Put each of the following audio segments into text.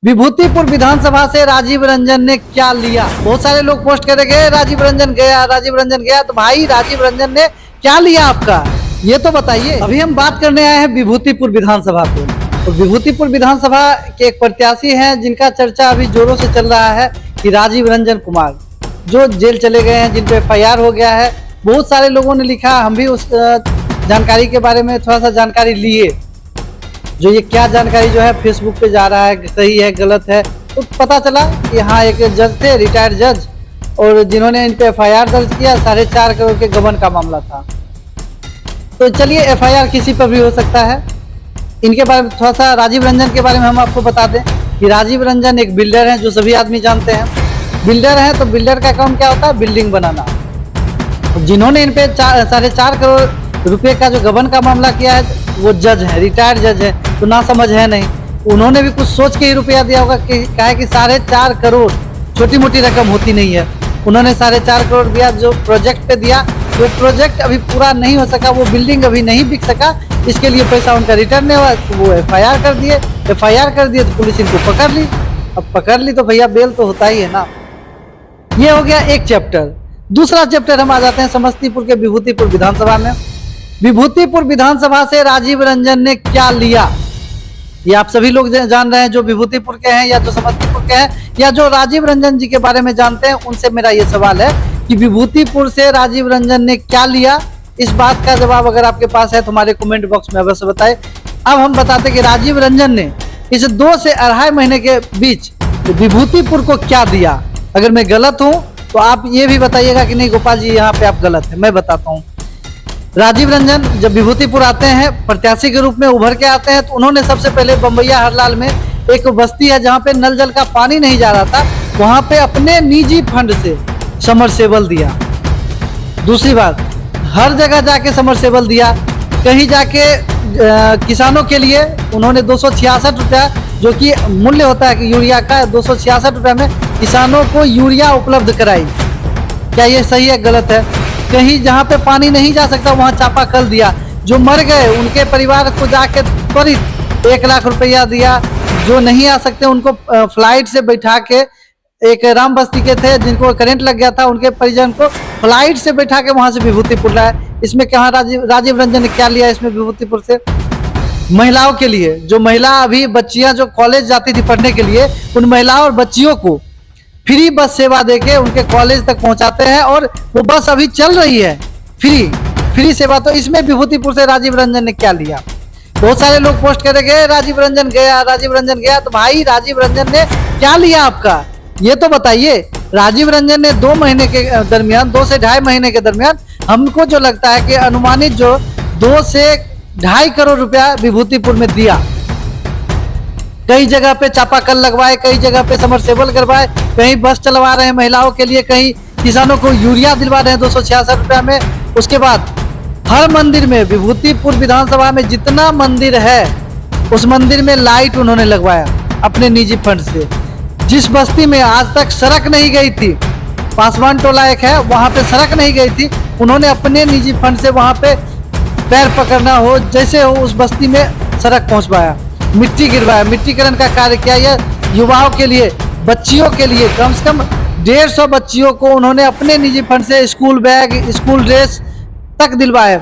विभूतिपुर विधानसभा से राजीव रंजन ने क्या लिया। बहुत सारे लोग पोस्ट करेंगे राजीव रंजन गया, तो भाई राजीव रंजन ने क्या लिया आपका, ये तो बताइए। अभी हम बात करने आए हैं विभूतिपुर विधानसभा पे। तो विभूतिपुर विधानसभा के एक प्रत्याशी हैं जिनका चर्चा अभी जोरों से चल रहा है कि राजीव रंजन कुमार जो जेल चले गए हैं, जिन पे FIR हो गया है। बहुत सारे लोगों ने लिखा, हम भी उस जानकारी के बारे में थोड़ा सा जानकारी लिए। जो ये क्या जानकारी जो है फेसबुक पे जा रहा है, सही है गलत है, तो पता चला कि हाँ एक जज थे, रिटायर्ड जज, और जिन्होंने इन पे FIR दर्ज किया। 4.5 करोड़ के गबन का मामला था। तो चलिए FIR किसी पर भी हो सकता है। इनके बारे में थोड़ा सा राजीव रंजन के बारे में हम आपको बता दें कि राजीव रंजन एक बिल्डर हैं, जो सभी आदमी जानते हैं। बिल्डर हैं तो बिल्डर का काम क्या होता है, बिल्डिंग बनाना। जिन्होंने इन पे 4.5 करोड़ रुपए का जो गबन का मामला किया है वो जज है, रिटायर्ड जज है, तो ना समझ है नहीं। उन्होंने भी कुछ सोच के ही रुपया दिया होगा कि कहा कि 4.5 करोड़ छोटी मोटी रकम होती नहीं है। उन्होंने 4.5 करोड़ दिया, जो प्रोजेक्ट पे दिया। वो प्रोजेक्ट अभी पूरा नहीं हो सका, वो बिल्डिंग अभी नहीं बिक सका, इसके लिए पैसा उनका रिटर्न नहीं हुआ। तो वो FIR कर दिए। FIR कर दिए तो पुलिस इनको पकड़ ली। अब पकड़ ली तो भैया बेल तो होता ही है ना। ये हो गया एक चैप्टर। दूसरा चैप्टर हम आ जाते हैं समस्तीपुर के विभूतिपुर विधानसभा में। विभूतिपुर विधानसभा से राजीव रंजन ने क्या लिया, ये आप सभी लोग जान रहे हैं, जो विभूतिपुर के हैं या जो समस्तीपुर के हैं या जो राजीव रंजन जी के बारे में जानते हैं। उनसे मेरा ये सवाल है कि विभूतिपुर से राजीव रंजन ने क्या लिया। इस बात का जवाब अगर आपके पास है तो हमारे कमेंट बॉक्स में अवश्य बताएं। अब हम बताते हैं कि राजीव रंजन ने इस 2 से 2.5 महीने के बीच विभूतिपुर को क्या दिया। अगर मैं गलत हूं तो आप ये भी बताइएगा कि नहीं गोपाल जी यहाँ पे आप गलत है। मैं बताता हूँ। राजीव रंजन जब विभूतिपुर आते हैं, प्रत्याशी के रूप में उभर के आते हैं, तो उन्होंने सबसे पहले बम्बैया हरलाल में एक बस्ती है जहाँ पे नल जल का पानी नहीं जा रहा था, वहां पे अपने निजी फंड से समरसेबल दिया। दूसरी बात, हर जगह जाके समरसेबल दिया। कहीं जाके किसानों के लिए उन्होंने 266 रुपया, जो कि मूल्य होता है कि यूरिया का, 266 रुपये में किसानों को यूरिया उपलब्ध कराई। क्या ये सही है गलत है। कहीं जहाँ पे पानी नहीं जा सकता वहाँ चापाकल दिया। जो मर गए उनके परिवार को जाके त्वरित 1 लाख रुपया दिया। जो नहीं आ सकते उनको फ्लाइट से बैठा के, एक राम बस्ती के थे जिनको करंट लग गया था, उनके परिजन को फ्लाइट से बैठा के वहां से विभूतिपुर लाया। इसमें क्या राजीव रंजन ने क्या लिया इसमें विभूतिपुर से। महिलाओं के लिए, जो महिला अभी बच्चियां जो कॉलेज जाती थी पढ़ने के लिए, उन महिलाओं और बच्चियों को फ्री बस सेवा देके उनके कॉलेज तक पहुंचाते हैं, और वो बस अभी चल रही है फ्री सेवा। तो इसमें विभूतिपुर से राजीव रंजन ने क्या लिया। बहुत सारे लोग पोस्ट करेंगे राजीव रंजन गया, तो भाई राजीव रंजन ने क्या लिया आपका, ये तो बताइए। राजीव रंजन ने 2 महीने के दरमियान, 2 से 2.5 महीने के दरमियान, हमको जो लगता है कि अनुमानित जो 2 से 2.5 करोड़ रुपया विभूतिपुर में दिया। कई जगह पे चापाकल लगवाए, कई जगह पे समरसेबल करवाए, कहीं बस चलवा रहे हैं महिलाओं के लिए, कहीं किसानों को यूरिया दिलवा रहे हैं 266 रुपया में। उसके बाद हर मंदिर में, विभूतिपुर विधानसभा में जितना मंदिर है उस मंदिर में लाइट उन्होंने लगवाया अपने निजी फंड से। जिस बस्ती में आज तक सड़क नहीं गई थी, पासवान टोला एक है, वहां पे सड़क नहीं गई थी, उन्होंने अपने निजी फंड से वहां पे पैर पकड़ना हो जैसे हो उस बस्ती में सड़क पहुंचवाया। मिट्टी गिरवाया, मिट्टीकरण का कार्य किया। यह युवाओं के लिए, बच्चियों के लिए, कम से कम 150 बच्चियों को उन्होंने अपने निजी फंड से स्कूल बैग, स्कूल ड्रेस तक दिलवाए।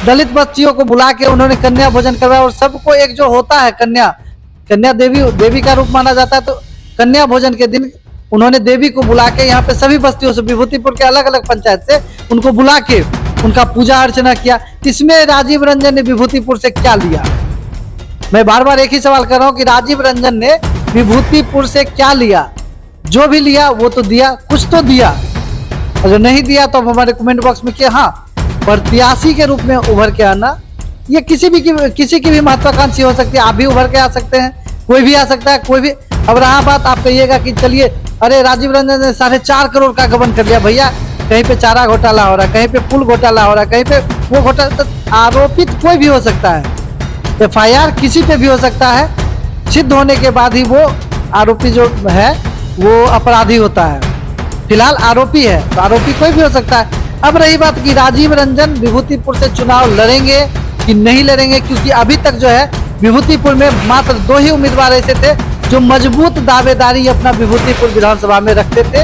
दलित बच्चियों को बुला के उन्होंने कन्या भोजन करवाया। और सबको एक जो होता है कन्या देवी का रूप माना जाता है, तो कन्या भोजन के दिन उन्होंने देवी को बुला के यहाँ पे सभी बस्तियों से, विभूतिपुर के अलग अलग पंचायत से उनको बुला के उनका पूजा अर्चना किया। इसमें राजीव रंजन ने विभूतिपुर से क्या लिया। मैं बार बार एक ही सवाल कर रहा हूँ कि राजीव रंजन ने विभूतिपुर से क्या लिया। जो भी लिया वो तो दिया, कुछ तो दिया। अगर नहीं दिया तो हमारे कमेंट बॉक्स में, कि हाँ प्रत्याशी के रूप में उभर के आना, ये किसी की भी महत्वाकांक्षी हो सकती है। आप भी उभर के आ सकते हैं, कोई भी आ सकता है, कोई भी। अब रहा बात, आप कहिएगा कि चलिए अरे राजीव रंजन ने 4.5 करोड़ का गबन कर लिया। भैया कहीं पे चारा घोटाला हो रहा है, कहीं पे पुल घोटाला हो रहा है, कहीं पे वो घोटाला, तो आरोपित कोई भी हो सकता है। FIR किसी पे भी हो सकता है, सिद्ध होने के बाद ही वो आरोपी जो है वो अपराधी होता है। फिलहाल आरोपी है, तो आरोपी कोई भी हो सकता है। अब रही बात कि राजीव रंजन विभूतिपुर से चुनाव लड़ेंगे कि नहीं लड़ेंगे, क्योंकि अभी तक जो है विभूतिपुर में मात्र 2 ही उम्मीदवार ऐसे थे जो मजबूत दावेदारी अपना विभूतिपुर विधानसभा में रखते थे।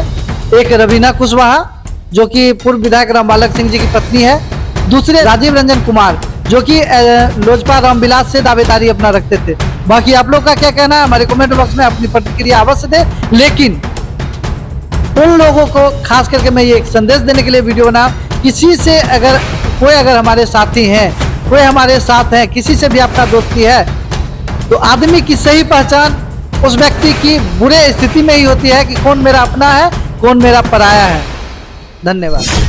एक रवीना कुशवाहा जो कि पूर्व विधायक रामबालक सिंह जी की पत्नी है, दूसरे राजीव रंजन कुमार जो कि लोजपा रामविलास से दावेदारी अपना रखते थे। बाकी आप लोग का क्या कहना है हमारे कमेंट बॉक्स में अपनी प्रतिक्रिया अवश्य दें। लेकिन उन लोगों को खास करके मैं ये एक संदेश देने के लिए वीडियो बना, किसी से कोई अगर हमारे साथी हैं, कोई हमारे साथ है, किसी से भी आपका दोस्ती है, तो आदमी की सही पहचान उस व्यक्ति की बुरे स्थिति में ही होती है कि कौन मेरा अपना है, कौन मेरा पराया है। धन्यवाद।